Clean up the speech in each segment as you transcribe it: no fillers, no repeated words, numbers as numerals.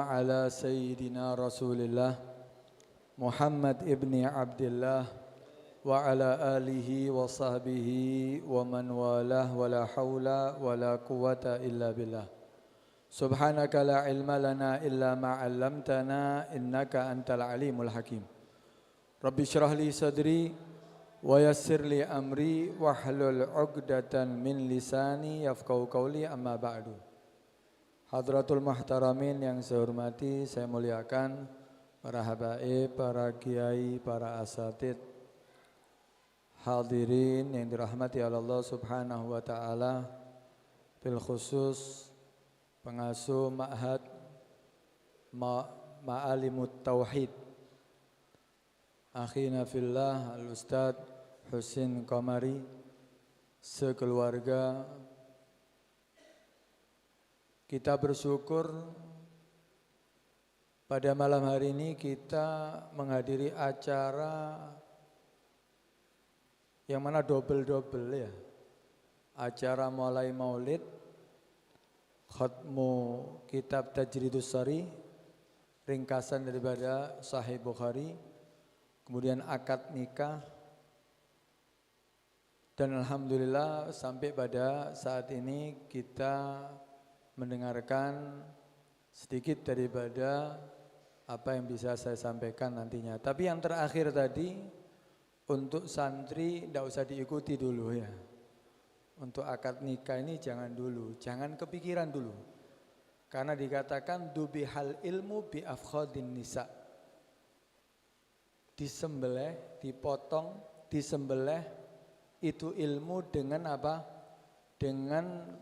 على سيدنا رسول الله محمد ابن عبد الله وعلى آله وصحبه ومن والاه ولا حول ولا قوة إلا بالله سبحانك لا علم لنا إلا ما علمتنا إنك أنت العليم الحكيم رب اشرح لي صدري ويسر لي أمري واحلل عقدة من لساني يفقهوا قولي أما بعد. Hadratul Muhtaramin yang saya hormati, saya muliakan para habaib, para kiai, para asatid, hadirin yang dirahmati Allah Subhanahu wa taala, bil khusus pengasuh Ma'had Ma'alimut Tauhid. Akhina fillah Al-Ustaz Husin Qamari, sekeluarga. Kita bersyukur pada malam hari ini kita menghadiri acara yang mana double-double ya. Acara mulai maulid, khatmu kitab Tajridus Shari, ringkasan daripada Sahih Bukhari, kemudian akad nikah, dan alhamdulillah sampai pada saat ini kita mendengarkan sedikit daripada apa yang bisa saya sampaikan nantinya. Tapi yang terakhir tadi, untuk santri tidak usah diikuti dulu ya. Untuk akad nikah ini jangan dulu, jangan kepikiran dulu. Karena dikatakan dubihal ilmu bi afkhadin nisa. Disembelih, dipotong, disembelih itu ilmu dengan apa? Dengan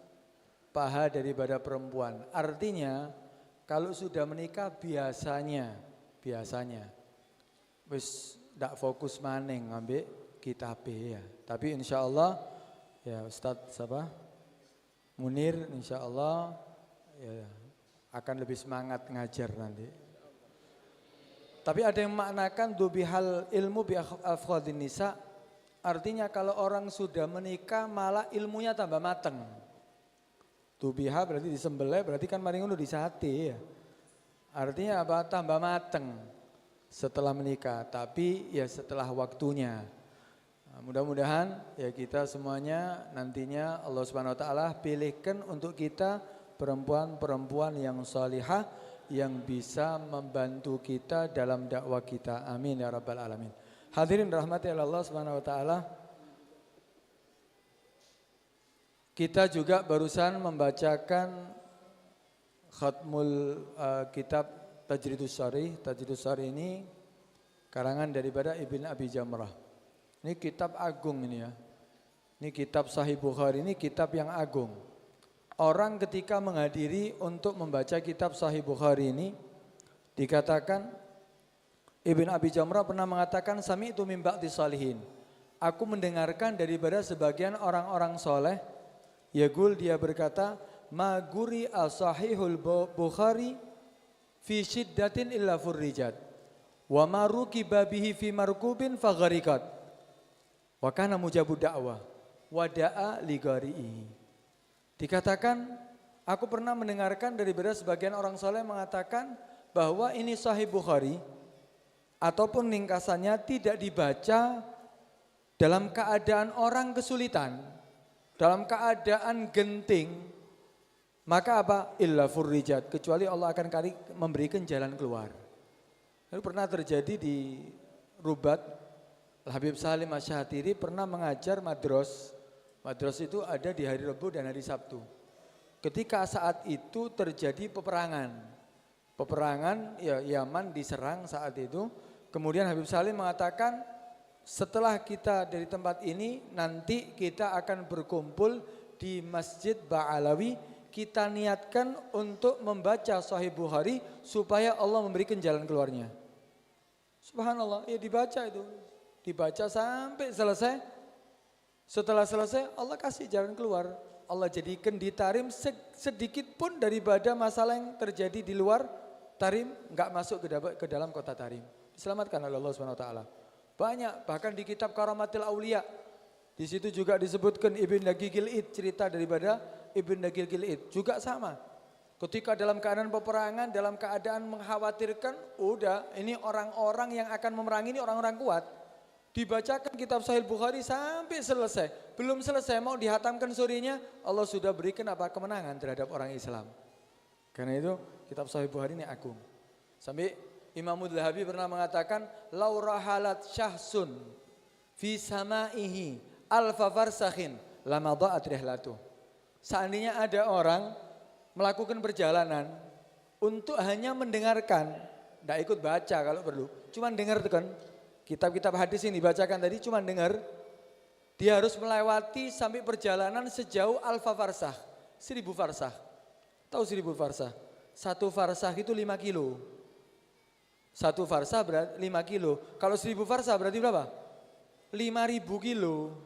paha daripada perempuan. Artinya kalau sudah menikah biasanya wis ndak fokus maning ngambil kitab ya. Tapi insyaallah ya Ustadz siapa? Munir insyaallah ya akan lebih semangat ngajar nanti. Tapi ada yang maknakan dubihal ilmu bi afkhadin nisa, artinya kalau orang sudah menikah malah ilmunya tambah mateng. Tubiha berarti disembelih, berarti kan mari ngono disate ya. Artinya apa? Tambah mateng setelah menikah, tapi ya setelah waktunya. Nah, mudah-mudahan ya kita semuanya nantinya Allah Subhanahu wa taala pilihkan untuk kita perempuan-perempuan yang salihah yang bisa membantu kita dalam dakwah kita. Amin ya rabbal alamin. Hadirin rahmati Allah Subhanahu wa taala. Kita juga barusan membacakan khatmul kitab Tajridus Shari. Tajridus Shari ini karangan daripada Ibn Abi Jamrah. Ini kitab agung ini ya. Ini kitab Sahih Bukhari, ini kitab yang agung. Orang ketika menghadiri untuk membaca kitab Sahih Bukhari ini dikatakan Ibn Abi Jamrah pernah mengatakan sami'tu min ba'di salihin. Aku mendengarkan daripada sebagian orang-orang soleh. Yaqul, dia berkata, ma guri as-sahihul Bukhari fi syiddatin illa furrijat wa ma rukiba bihi fi markubin fagharikat wa kana mujabud da'wah wa da'a li ghari'i. Dikatakan, aku pernah mendengarkan daripada sebagian orang soleh mengatakan bahwa ini Sahih Bukhari ataupun ringkasannya tidak dibaca dalam keadaan orang kesulitan, dalam keadaan genting, maka apa? Illa furrijat, kecuali Allah akan memberikan jalan keluar. Lalu pernah terjadi di Rubat, Habib Salim Asy-Syatiri pernah mengajar madros. Madros itu ada di hari Rabu dan hari Sabtu. Ketika saat itu terjadi peperangan. Peperangan ya Yaman diserang saat itu. Kemudian Habib Salim mengatakan, setelah kita dari tempat ini nanti kita akan berkumpul di Masjid Ba'alawi. Kita niatkan untuk membaca Sahih Bukhari supaya Allah memberikan jalan keluarnya. Subhanallah, ya dibaca itu. Dibaca sampai selesai. Setelah selesai Allah kasih jalan keluar. Allah jadikan di Tarim sedikit pun daripada masalah yang terjadi di luar Tarim enggak masuk ke dalam kota Tarim. Diselamatkan oleh Allah Subhanahu wa taala. Banyak, bahkan di kitab Karamatil Aulia. Di situ juga disebutkan Ibn Daqiqil Id, cerita daripada Ibn Daqiqil Id. Juga sama. Ketika dalam keadaan peperangan, dalam keadaan mengkhawatirkan, udah ini orang-orang yang akan memerangi ini orang-orang kuat. Dibacakan kitab Sahih Bukhari sampai selesai. Belum selesai mau dihatamkan sorenya, Allah sudah berikan apa kemenangan terhadap orang Islam. Karena itu kitab Sahih Bukhari ini agung. Sampai Imam Mudlahabi pernah mengatakan, laurahalat syahsun fi samaihi alfa farsakhin lama dha'at rihlatuh. Seandainya ada orang melakukan perjalanan untuk hanya mendengarkan, tidak ikut baca kalau perlu, cuma dengar kan. Kitab-kitab hadis ini dibacakan tadi cuma dengar, dia harus melewati sampai perjalanan sejauh alfa farsah, 1000 farsah. Tahu 1000 farsah? 1 farsah itu 5 kilo. 1 farsah berarti 5 kilo. Kalau 1000 farsah berarti berapa? 5000 kilo.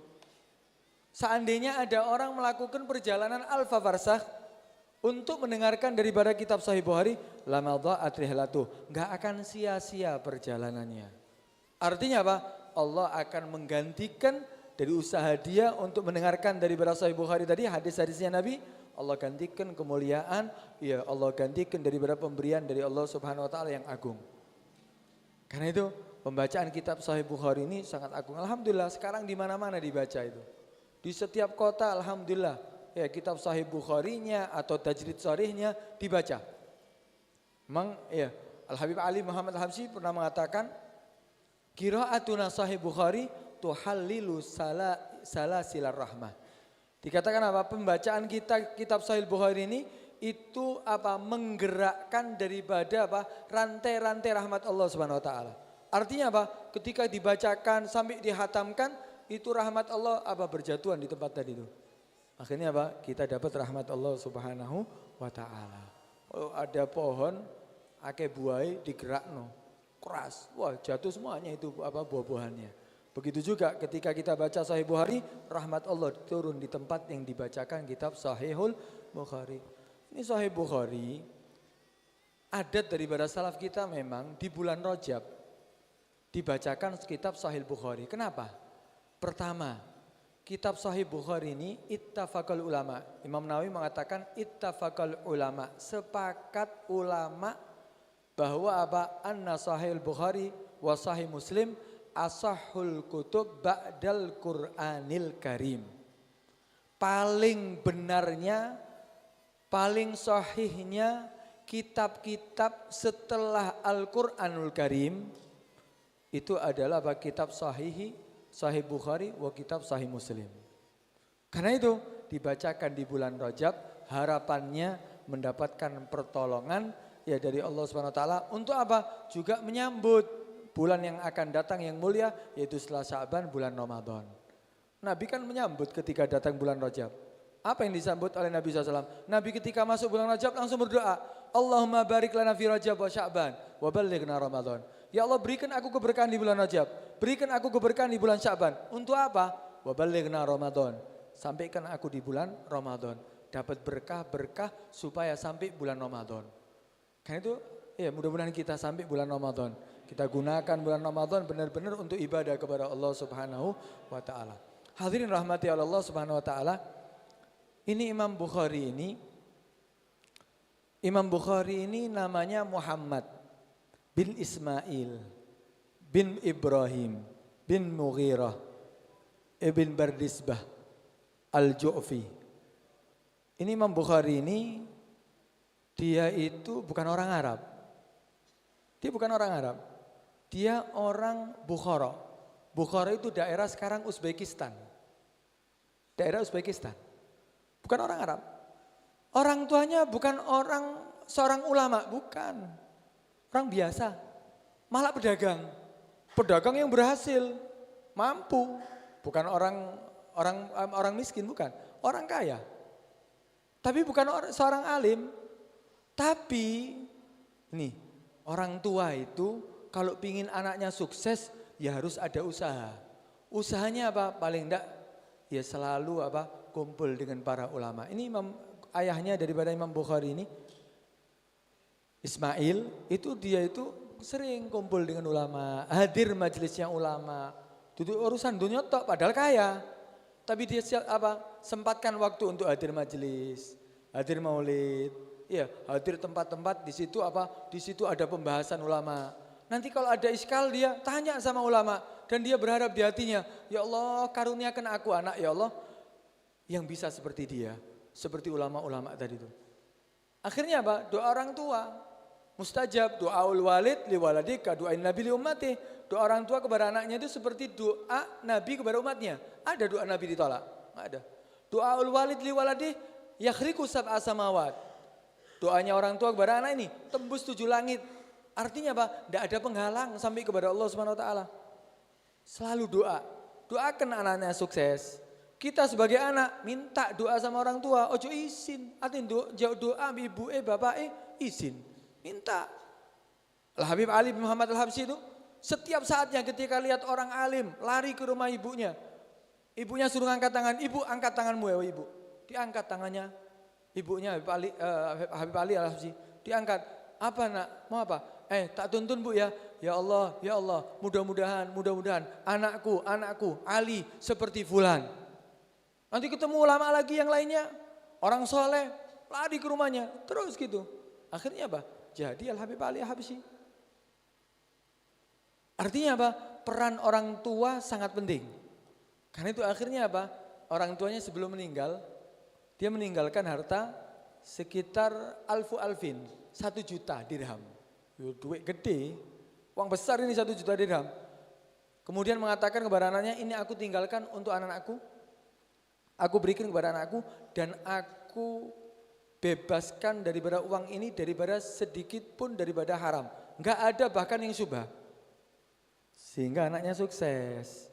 Seandainya ada orang melakukan perjalanan alfa farsah untuk mendengarkan daripada kitab Sahih Bukhari, lama dha'at rihlatuh, enggak akan sia-sia perjalanannya. Artinya apa? Allah akan menggantikan dari usaha dia untuk mendengarkan daripada Sahih Bukhari tadi, hadis-hadisnya Nabi, Allah gantikan kemuliaan, ya Allah gantikan daripada pemberian dari Allah Subhanahu wa taala yang agung. Karena itu pembacaan kitab Sahih Bukhari ini sangat agung. Alhamdulillah sekarang di mana-mana dibaca itu. Di setiap kota alhamdulillah ya kitab Sahih Bukharinya atau tajrid sharihnya dibaca. Memang ya Al-Habib Ali Muhammad Al-Habsyi pernah mengatakan, qiraatuna Sahih Bukhari tuhallilu salasilar rahmah. Dikatakan apa? Pembacaan kita kitab Sahih Bukhari ini itu apa? Menggerakkan daripada apa? Rantai-rantai rahmat Allah Subhanahu wa taala. Artinya apa? Ketika dibacakan sampai dihatamkan, itu rahmat Allah apa? Berjatuhan di tempat tadi itu. Akhirnya apa? Kita dapat rahmat Allah Subhanahu wa taala. Oh, ada pohon akeh buai digerakno. Keras, wah jatuh semuanya itu apa buah-buahannya. Begitu juga ketika kita baca Sahih Bukhari, rahmat Allah turun di tempat yang dibacakan kitab Sahihul Bukhari. Ini Sahih Bukhari, adat daripada salaf kita memang di bulan Rajab dibacakan kitab Sahih Bukhari. Kenapa? Pertama, kitab Sahih Bukhari ini ittafaqal ulama. Imam Nawawi mengatakan ittafaqal ulama, sepakat ulama bahwa apa? Anna Sahih Bukhari wa Sahih Muslim asahhul kutub ba'dal Qur'anil Karim. Paling benarnya, paling sahihnya kitab-kitab setelah Al-Qur'anul Karim itu adalah apa? Kitab Sahih Bukhari wa kitab Sahih Muslim. Karena itu dibacakan di bulan Rajab, harapannya mendapatkan pertolongan ya dari Allah Subhanahu wa taala untuk apa? Juga menyambut bulan yang akan datang yang mulia, yaitu setelah Sya'ban, bulan Ramadan. Nabi kan menyambut ketika datang bulan Rajab. Apa yang disambut oleh Nabi SAW? Nabi ketika masuk bulan Rajab langsung berdoa, Allahumma barik lana fi Rajab wa Sya'ban wa ballighna Ramadan. Ya Allah, berikan aku keberkahan di bulan Rajab, berikan aku keberkahan di bulan Sya'ban. Untuk apa? Wa ballighna Ramadan. Sampaikan aku di bulan Ramadan, dapat berkah-berkah supaya sampai bulan Ramadan. Karena itu ya mudah-mudahan kita sampai bulan Ramadan. Kita gunakan bulan Ramadan benar-benar untuk ibadah kepada Allah Subhanahu wa taala. Hadirin rahmati Allah Subhanahu wa taala. Ini Imam Bukhari ini namanya Muhammad bin Ismail bin Ibrahim bin Mughirah ibn Bardisbah Al-Ju'fi. Ini Imam Bukhari ini dia itu bukan orang Arab. Dia bukan orang Arab. Dia orang Bukhara. Bukhara itu daerah sekarang Uzbekistan. Daerah Uzbekistan. Bukan orang Arab. Orang tuanya bukan seorang ulama, bukan. Orang biasa. Malah pedagang. Pedagang yang berhasil, mampu. Bukan orang miskin, bukan. Orang kaya. Tapi bukan seorang alim. Tapi ini orang tua itu kalau pingin anaknya sukses ya harus ada usaha. Usahanya apa? Paling enggak ya selalu apa? Kumpul dengan para ulama. Ini ayahnya daripada Imam Bukhari ini Ismail dia itu sering kumpul dengan ulama, hadir majelisnya ulama. Itu urusan dunia tok padahal kaya. Tapi dia sempatkan waktu untuk hadir majelis, hadir maulid, ya hadir tempat-tempat di situ apa? Di situ ada pembahasan ulama. Nanti kalau ada iskal dia tanya sama ulama dan dia berharap di hatinya, ya Allah karuniakan aku anak ya Allah yang bisa seperti dia, seperti ulama-ulama tadi itu. Akhirnya apa? Doa orang tua mustajab, doaul walid li waladika, doain nabi li ummati. Doa orang tua kepada anaknya itu seperti doa nabi kepada umatnya. Ada doa nabi ditolak? Enggak ada. Doaul walid li waladi yakhriqu sab'a samawat. Doanya orang tua kepada anak ini tembus 7 langit. Artinya apa? Tidak ada penghalang sampai kepada Allah Subhanahu wa taala. Selalu doa. Doakan anaknya sukses. Kita sebagai anak minta doa sama orang tua, ojo izin. Artinya doa ibu bapak izin. Minta. Al Habib Ali bin Muhammad Al-Habsyi itu setiap saatnya ketika lihat orang alim lari ke rumah ibunya. Ibunya suruh angkat tangan, ibu angkat tanganmu ya ibu. Diangkat tangannya ibunya Habib Ali Al-Habsyi. Diangkat. Apa nak? Mau apa? Tak tuntun bu ya. Ya Allah, mudah-mudahan anakku Ali seperti fulan. Nanti ketemu ulama lagi yang lainnya, orang soleh, lari ke rumahnya, terus gitu. Akhirnya apa? Jadi Al-Habib Ali Al-Habsyi. Artinya apa? Peran orang tua sangat penting. Karena itu akhirnya apa? Orang tuanya sebelum meninggal, dia meninggalkan harta sekitar alfin, 1 juta dirham. Duit gede, uang besar ini 1 juta dirham. Kemudian mengatakan kepada anaknya, ini aku tinggalkan untuk anak-anakku. Aku berikan kepada anakku dan aku bebaskan daripada uang ini daripada sedikit pun daripada haram. Enggak ada bahkan yang syubhat. Sehingga anaknya sukses.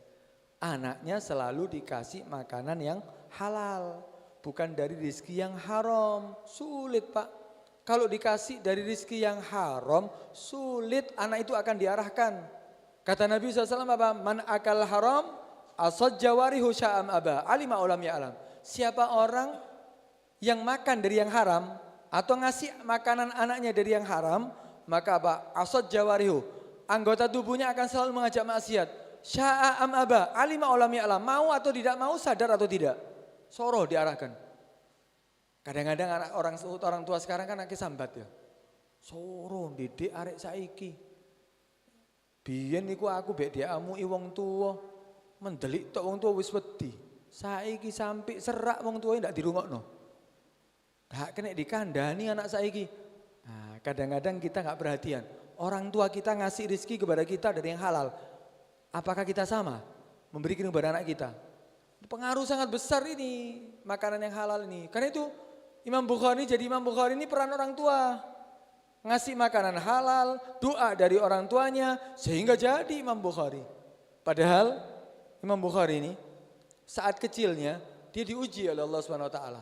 Anaknya selalu dikasih makanan yang halal. Bukan dari rezeki yang haram. Sulit Pak. Kalau dikasih dari rezeki yang haram, sulit anak itu akan diarahkan. Kata Nabi SAW apa? Man akal haram asad jawarihu sya'am aba alima ulam ya'lam. Siapa orang yang makan dari yang haram atau ngasih makanan anaknya dari yang haram, maka apa? Asad jawarihu, anggota tubuhnya akan selalu mengajak maksiat. Sya'am aba alima ulam ya'lam, mau atau tidak mau, sadar atau tidak, soroh diarahkan. Kadang-kadang anak orang tua sekarang kan anaknya sambat ya. Soroh didik arek saiki. Biyen niku aku mbek diamuki wong tuwa. Mendelik tok wong tua wis wedi. Saiki sampai serak wong tua ndak dirungokno. Gak kena dikandani anak saiki. Nah, kadang-kadang kita nggak perhatian. Orang tua kita ngasih rezeki kepada kita dari yang halal. Apakah kita sama memberikan kepada anak kita? Pengaruh sangat besar ini makanan yang halal ini. Karena itu Imam Bukhari ini peran orang tua. Ngasih makanan halal, doa dari orang tuanya sehingga jadi Imam Bukhari. Padahal Imam Bukhari ini saat kecilnya dia diuji oleh Allah Subhanahu wa taala.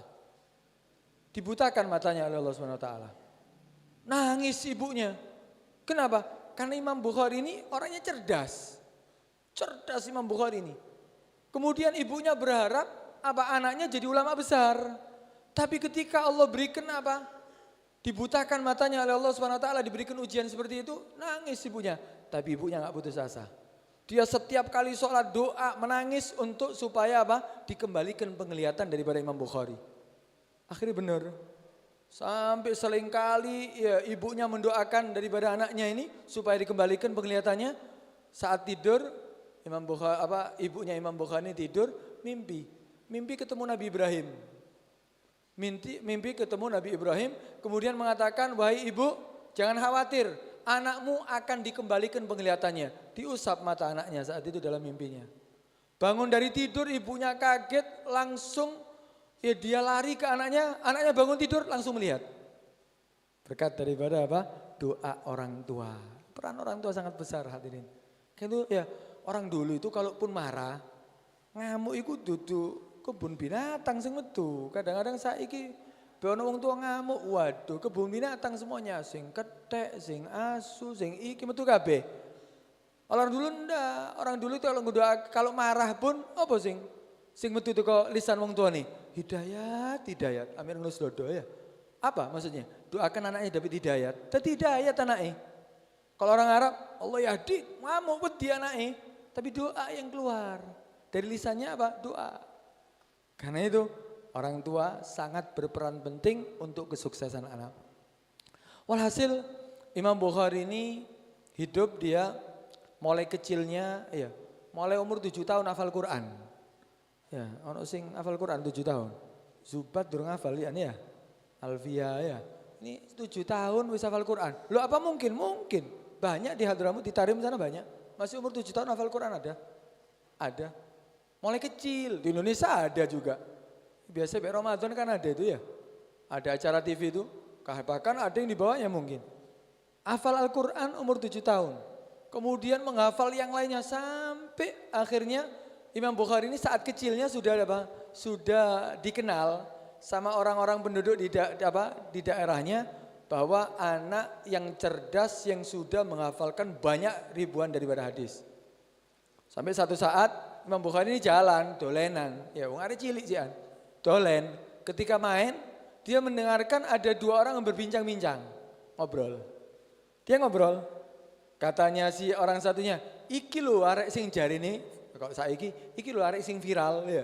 Dibutakan matanya oleh Allah Subhanahu wa taala. Nangis ibunya. Kenapa? Karena Imam Bukhari ini orangnya cerdas. Cerdas Imam Bukhari ini. Kemudian ibunya berharap apa anaknya jadi ulama besar. Tapi ketika Allah berikan apa? Dibutakan matanya oleh Allah Subhanahu wa taala, diberikan ujian seperti itu, nangis ibunya. Tapi ibunya enggak putus asa. Dia setiap kali sholat doa menangis untuk supaya apa? Dikembalikan penglihatan daripada Imam Bukhari. Akhirnya benar. Sampai seringkali ya, ibunya mendoakan daripada anaknya ini supaya dikembalikan penglihatannya. Saat tidur ibunya Imam Bukhari tidur mimpi ketemu Nabi Ibrahim. Mimpi ketemu Nabi Ibrahim, kemudian mengatakan, wahai ibu, jangan khawatir, anakmu akan dikembalikan penglihatannya. Diusap mata anaknya saat itu dalam mimpinya. Bangun dari tidur, ibunya kaget, langsung ya dia lari ke anaknya bangun tidur langsung melihat. Berkat daripada apa? Doa orang tua. Peran orang tua sangat besar hadirin. Itu ya orang dulu itu kalaupun marah, ngamuk itu duduk kebun binatang sing metu. Kadang-kadang saiki beono wong tua ngamuk, waduh kebun binatang semuanya, sing kethek, sing asu, sing iki metu kabeh. Orang dulu ndak, orang dulu itu kalau marah pun apa sing metu teko lisan wong tua nih? Hidayat. Amir ngelus dodo ya. Apa maksudnya? Doakan anaknya dapat hidayat. Dadi hidayat anaknya. Kalau orang Arab, Allah yahdi, ngamuk wedi anaknya. Tapi doa yang keluar. Dari lisannya apa? Doa. Karena itu orang tua sangat berperan penting untuk kesuksesan anak. Walhasil Imam Bukhari ini hidup dia mulai kecilnya, ya, mulai umur 7 tahun hafal Quran. Ya, ono sing hafal Quran 7 tahun. Zubat durung hafal ya. Alfia ya. Ini 7 tahun wis hafal Quran. Loh apa mungkin? Mungkin. Banyak di Hadramut, di Tarim sana banyak. Masih umur 7 tahun hafal Quran ada. Ada. Mulai kecil. Di Indonesia ada juga. Biasa di Ramadan kan ada itu ya. Ada acara TV itu. Bahkan ada yang di bawahnya mungkin. Hafal Al-Quran umur 7 tahun. Kemudian menghafal yang lainnya sampai akhirnya Imam Bukhari ini saat kecilnya sudah apa? Sudah dikenal sama orang-orang penduduk di daerahnya bahwa anak yang cerdas yang sudah menghafalkan banyak ribuan daripada hadis. Sampai satu saat Imam Bukhari ini jalan dolenan, ya wong arek cilik sih dolen. Ketika main dia mendengarkan ada 2 orang yang berbincang-bincang, ngobrol. Dia ngobrol. Katanya si orang satunya, iki lho arek sing jarine kok saiki iki lho arek sing viral ya.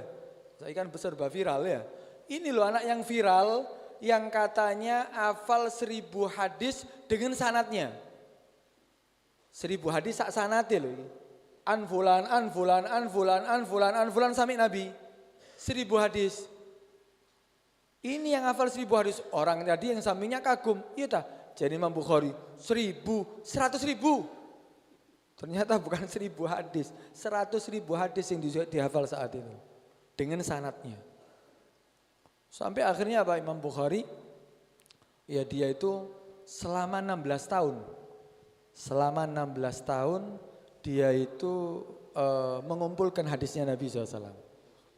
Saiki kan serba viral ya. Ini lho anak yang viral yang katanya hafal 1000 hadis dengan sanadnya. 1000 hadis sak sanate lho iki. Anfulan sampai Nabi. 1000 hadis. Ini yang hafal 1000 hadis. Orang tadi yang sampingnya kagum. Iya tak? Jadi Imam Bukhari 100.000. Ternyata bukan 1000 hadis. 100.000 hadis yang dihafal saat itu. Dengan sanadnya. Sampai akhirnya apa Imam Bukhari? Ya dia itu selama 16 tahun. Selama 16 tahun dia itu mengumpulkan hadisnya Nabi SAW.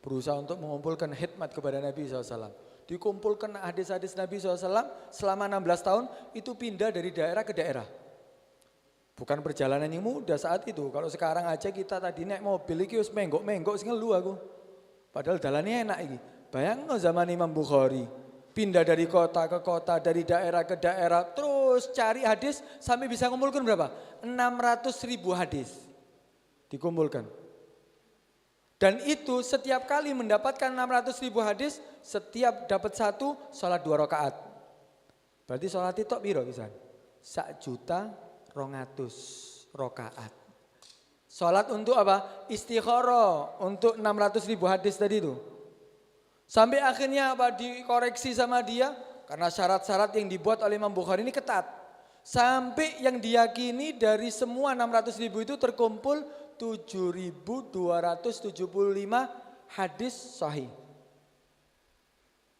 Berusaha untuk mengumpulkan khidmat kepada Nabi SAW. Dikumpulkan hadis-hadis Nabi SAW selama 16 tahun itu pindah dari daerah ke daerah. Bukan perjalanan yang mudah saat itu. Kalau sekarang aja kita tadi naik mobil iki wis menggok-menggok sing ngelu aku. Padahal jalannya enak iki. Bayangno zaman Imam Bukhari. Pindah dari kota ke kota, dari daerah ke daerah, terus cari hadis sampai bisa ngumpulkan berapa? 600.000 hadis dikumpulkan. Dan itu setiap kali mendapatkan 600.000 hadis, setiap dapat 1, sholat 2 rakaat. Berarti sholat itu piro pisan? 1.200.000 rakaat. Sholat untuk apa? Istikharah, untuk 600.000 hadis tadi itu. Sampai akhirnya apa dikoreksi sama dia karena syarat-syarat yang dibuat oleh Imam Bukhari ini ketat. Sampai yang diyakini dari semua 600.000 itu terkumpul 7.275 hadis sahih.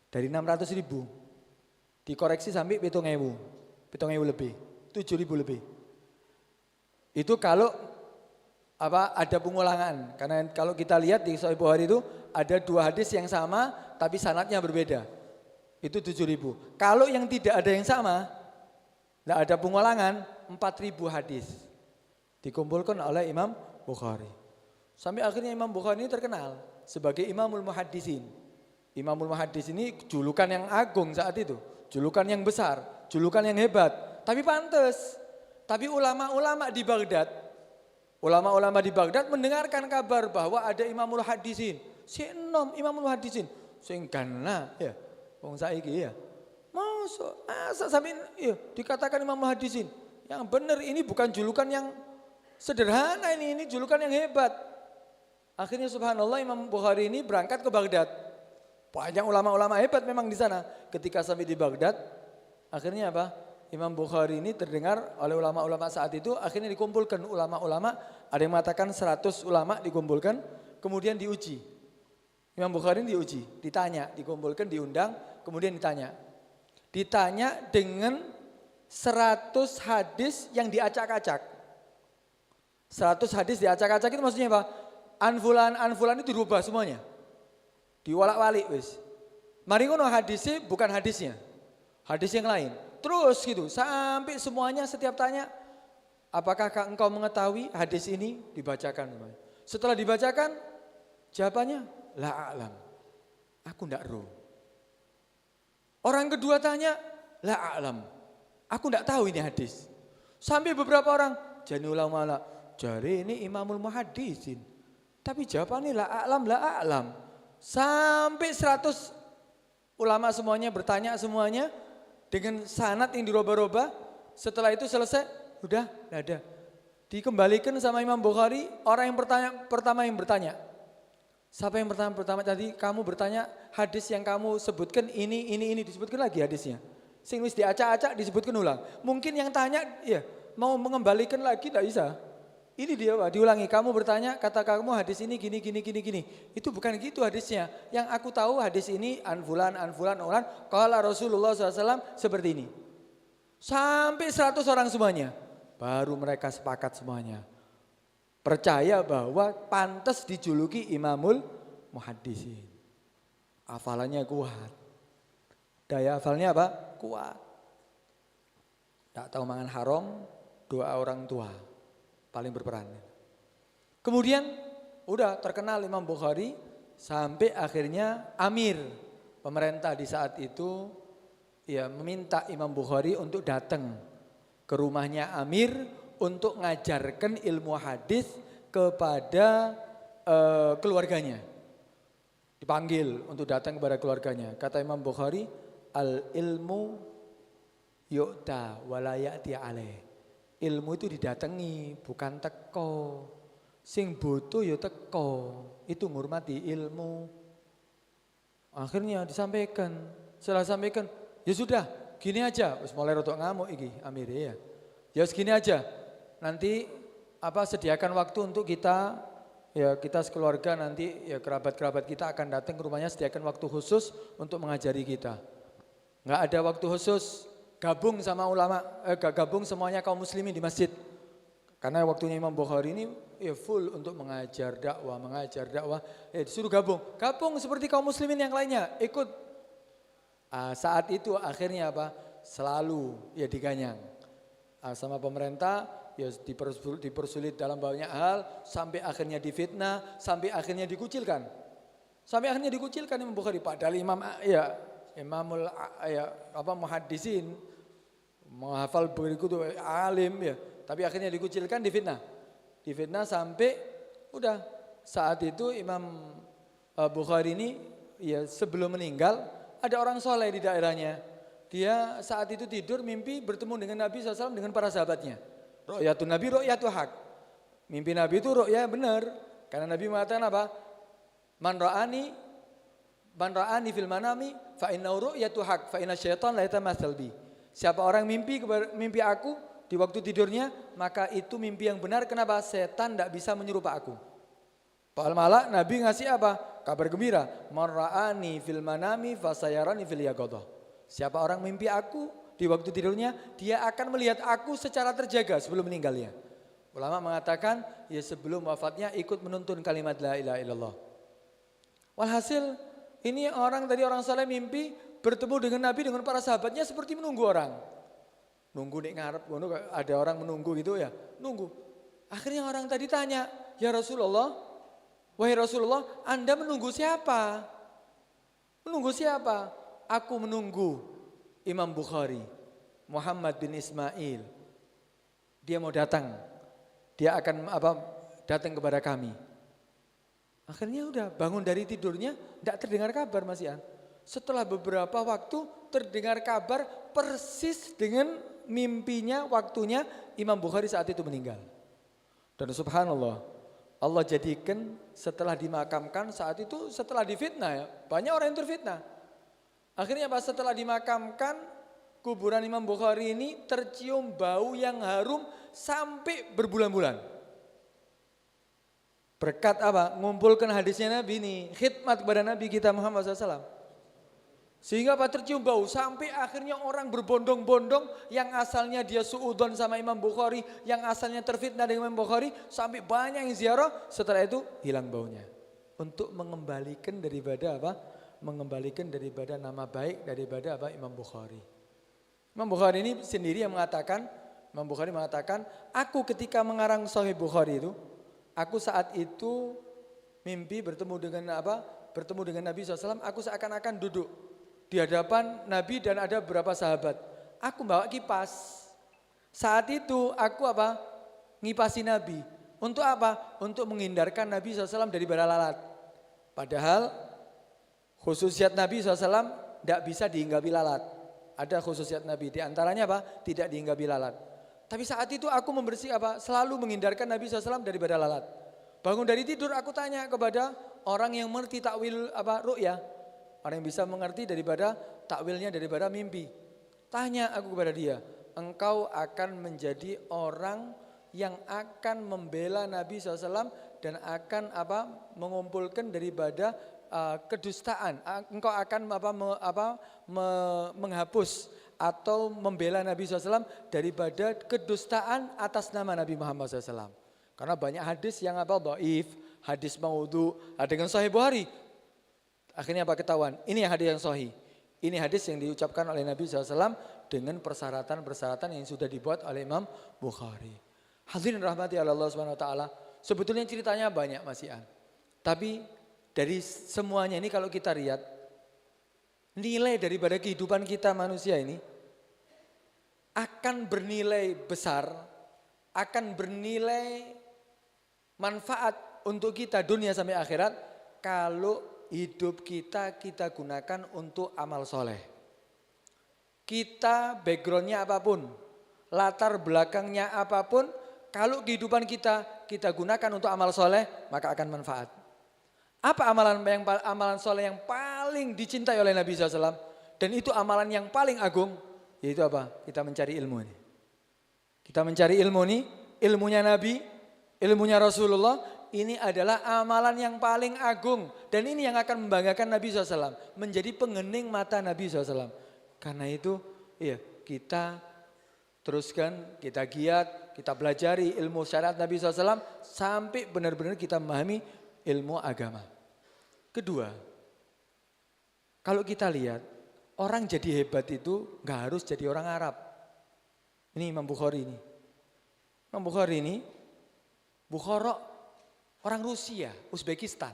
Dari 600.000 dikoreksi sampai 7.000 lebih, 7.000 lebih. Itu kalau apa ada pengulangan. Karena kalau kita lihat di Sahih Bukhari itu ada 2 hadis yang sama tapi sanadnya berbeda. Itu 7.000. Kalau yang tidak ada yang sama, tidak ada pengulangan, 4.000 hadis dikumpulkan oleh Imam Bukhari. Sampai akhirnya Imam Bukhari ini terkenal sebagai Imamul Muhaddisin. Imamul Muhaddis ini julukan yang agung saat itu, julukan yang besar, julukan yang hebat. Tapi pantas. Tapi ulama-ulama di Baghdad mendengarkan kabar bahwa ada Imamul Hadisin. Si enom Imamul Hadisin. Sing gana ya. Wong saiki ya. Masa sampai ya, dikatakan Imamul Hadisin. Yang benar ini bukan julukan yang sederhana ini julukan yang hebat. Akhirnya subhanallah Imam Bukhari ini berangkat ke Baghdad. Banyak ulama-ulama hebat memang di sana. Ketika sampai di Baghdad, akhirnya apa? Imam Bukhari ini terdengar oleh ulama-ulama saat itu, akhirnya dikumpulkan ulama-ulama, ada yang mengatakan 100 ulama dikumpulkan, kemudian diuji. Imam Bukhari ini diuji, ditanya, dikumpulkan, diundang, kemudian ditanya. Ditanya dengan 100 hadis yang diacak-acak. 100 hadis diacak-acak itu maksudnya apa? Anfulan itu dirubah semuanya. Diwalak-walik wis. Mari ngono hadisnya bukan hadisnya. Hadis yang lain. Terus gitu sampai semuanya setiap tanya, apakah engkau mengetahui hadis ini? Dibacakan. Setelah dibacakan jawabannya la a'lam. Aku ndak tahu. Orang kedua tanya la a'lam. Aku ndak tahu ini hadis. Sampai beberapa orang jani ulama la jari ini Imamul Muhaddisin. Tapi jawabannya la a'lam. Sampai 100 ulama semuanya bertanya semuanya. dengan sanad yang dirubah-rubah. Setelah itu selesai, udah tidak ada. Dikembalikan sama Imam Bukhari, orang yang pertama yang bertanya. Siapa yang pertama tadi kamu bertanya hadis yang kamu sebutkan ini disebutkan lagi hadisnya. Sing wis diacak-acak disebutkan ulang. Mungkin yang tanya ya mau mengembalikan lagi tidak bisa. Ini dia Pak, diulangi. Kamu bertanya kata kamu hadis ini gini. Itu bukan gitu hadisnya. Yang aku tahu hadis ini anfulan. Qala Rasulullah SAW seperti ini. Sampai 100 orang semuanya. Baru mereka sepakat semuanya. Percaya bahwa pantas dijuluki Imamul Muhaddisin. Hafalannya kuat. Daya hafalnya apa? Kuat. Tak tahu mangan haram, doa orang tua paling berperan. Kemudian udah terkenal Imam Bukhari sampai akhirnya Amir pemerintah di saat itu ya meminta Imam Bukhari untuk datang ke rumahnya Amir untuk ngajarkan ilmu hadis kepada keluarganya. Dipanggil untuk datang kepada keluarganya. Kata Imam Bukhari, al ilmu yu'ta wala ya'ti alaih. Ilmu itu didatangi, bukan teko. Sing butuh ya teko. Itu ngurmati ilmu. Akhirnya disampaikan. Setelah sampaikan, ya sudah, gini aja. Wis mulai rotok ngamuk iki Amir ya. Ya segini aja. Nanti sediakan waktu untuk kita, ya kita sekeluarga nanti ya kerabat-kerabat kita akan datang ke rumahnya, sediakan waktu khusus untuk mengajari kita. Enggak ada waktu khusus, gabung sama ulama, gabung semuanya kaum muslimin di masjid. Karena waktunya Imam Bukhari ini ya full untuk mengajar dakwah, disuruh gabung seperti kaum muslimin yang lainnya, ikut. Saat itu akhirnya selalu ya diganyang sama pemerintah, ya dipersulit dalam banyak hal, sampai akhirnya difitnah, sampai akhirnya dikucilkan. Imam Bukhari padahal Imamul Muhaddisin, menghafal buku itu alim ya, tapi akhirnya dikucilkan, difitnah sampai udah saat itu Imam Bukhari ini ya sebelum meninggal ada orang soleh di daerahnya. Dia saat itu tidur mimpi bertemu dengan Nabi SAW dengan para sahabatnya. Ru'yatun Nabi ru'yatu haq. Mimpi Nabi itu ru'ya benar. Karena Nabi mengatakan apa? Man ra'ani fil manami fa innahu ru'yatu haq fa inna syaitan la yatamatsal bi. Siapa orang mimpi aku di waktu tidurnya, maka itu mimpi yang benar. Kenapa? Setan tidak bisa menyerupai aku. Padahal malah Nabi ngasih apa? Kabar gembira. Man ra'ani fil manami fa sayarani fil yaqadah. Siapa orang mimpi aku di waktu tidurnya, dia akan melihat aku secara terjaga sebelum meninggalnya. Ulama mengatakan, ya sebelum wafatnya ikut menuntun kalimat la ilaha illallah. Walhasil, ini orang saleh mimpi bertemu dengan Nabi dengan para sahabatnya seperti menunggu orang. Nunggu nek ngarep, ada orang menunggu gitu ya, nunggu. Akhirnya orang tadi tanya, ya Rasulullah, wahai Rasulullah, Anda menunggu siapa? Menunggu siapa? Aku menunggu Imam Bukhari, Muhammad bin Ismail. Dia mau datang. Dia akan datang kepada kami. Akhirnya udah bangun dari tidurnya, tidak terdengar kabar Mas Ian. Setelah beberapa waktu terdengar kabar persis dengan mimpinya, waktunya Imam Bukhari saat itu meninggal. Dan subhanallah, Allah jadikan setelah dimakamkan saat itu, setelah difitnah ya, banyak orang yang terfitnah. Akhirnya setelah dimakamkan, kuburan Imam Bukhari ini tercium bau yang harum sampai berbulan-bulan. Berkat apa? Ngumpulkan hadisnya Nabi ini, khidmat kepada Nabi kita Muhammad SAW. Sehingga tercium bau sampai akhirnya orang berbondong-bondong yang asalnya dia suudzon sama Imam Bukhari, yang asalnya terfitnah dengan Imam Bukhari, sampai banyak yang ziarah, setelah itu hilang baunya. Untuk mengembalikan daripada mengembalikan daripada nama baik daripada Imam Bukhari. Imam Bukhari ini sendiri yang mengatakan, Imam Bukhari mengatakan, aku ketika mengarang Sahih Bukhari itu, aku saat itu mimpi bertemu dengan Nabi SAW, aku seakan-akan duduk di hadapan Nabi dan ada beberapa sahabat. Aku bawa kipas. Saat itu aku ngipasi Nabi. Untuk apa? Untuk menghindarkan Nabi SAW dari bara lalat. Padahal khususiat Nabi SAW tidak bisa dihinggapi lalat. Ada khususiat Nabi. Di antaranya apa? Tidak dihinggapi lalat. Tapi saat itu aku selalu menghindarkan Nabi SAW daripada lalat. Bangun dari tidur aku tanya kepada orang yang mengerti takwil ru'ya. Orang yang bisa mengerti daripada takwilnya daripada mimpi. Tanya aku kepada dia, engkau akan menjadi orang yang akan membela Nabi SAW dan akan mengumpulkan daripada kedustaan. Engkau akan menghapus atau membela Nabi SAW daripada kedustaan atas nama Nabi Muhammad SAW. Karena banyak hadis yang dhaif, hadis maudhu, ada yang sahih Bukhari. Akhirnya ketahuan? Ini hadis yang sahih. Ini hadis yang diucapkan oleh Nabi SAW dengan persyaratan-persyaratan yang sudah dibuat oleh Imam Bukhari. Hadirin rahmati Allah Subhanahu Wa Taala. Sebetulnya ceritanya banyak Mas Ian. Tapi dari semuanya ini kalau kita lihat nilai daripada kehidupan kita manusia ini akan bernilai besar, akan bernilai manfaat untuk kita dunia sampai akhirat kalau hidup kita gunakan untuk amal soleh. Kita backgroundnya apapun, latar belakangnya apapun, kalau kehidupan kita gunakan untuk amal soleh, maka akan manfaat. Apa amalan soleh yang paling dicintai oleh Nabi SAW? Dan itu amalan yang paling agung, yaitu apa? Kita mencari ilmu ini. Kita mencari ilmu ini, ilmunya Nabi, ilmunya Rasulullah. Ini adalah amalan yang paling agung. Dan ini yang akan membanggakan Nabi SAW. Menjadi penghening mata Nabi SAW. Karena itu kita teruskan, kita giat, kita pelajari ilmu syariat Nabi SAW. Sampai benar-benar kita memahami ilmu agama. Kedua, kalau kita lihat orang jadi hebat itu gak harus jadi orang Arab. Ini Imam Bukhari ini. Imam Bukhari ini, Bukhara orang Rusia, Uzbekistan.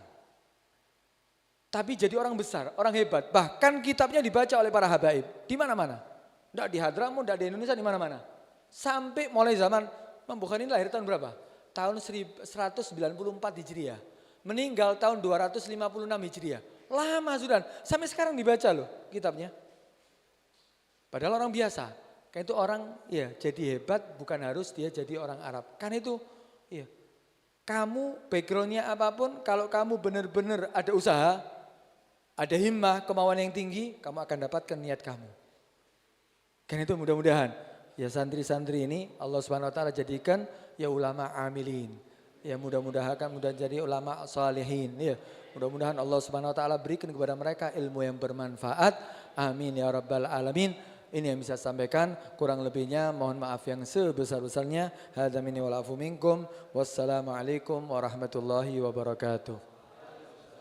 Tapi jadi orang besar, orang hebat. Bahkan kitabnya dibaca oleh para habaib. Di mana-mana. Tidak di Hadramaut, tidak di Indonesia, di mana-mana. Sampai mulai zaman, Imam Bukhari ini lahir tahun berapa? Tahun 194 Hijriah. Meninggal tahun 256 Hijriah. Lama sudah. Sampai sekarang dibaca loh kitabnya. Padahal orang biasa. Karena itu orang jadi hebat bukan harus dia jadi orang Arab. Karena itu kamu backgroundnya apapun, kalau kamu benar-benar ada usaha, ada himmah, kemauan yang tinggi, kamu akan dapatkan niat kamu. Karena itu mudah-mudahan santri-santri ini Allah Subhanahu Wa Taala jadikan ulama amilin. Mudah-mudahan jadi ulama salihin. Mudah-mudahan Allah Subhanahu Wa Taala berikan kepada mereka ilmu yang bermanfaat. Amin ya rabbal alamin. Ini yang bisa saya sampaikan, kurang lebihnya mohon maaf yang sebesar-besarnya. Hadza minni wal afu minkum. Wassalamualaikum warahmatullahi wabarakatuh.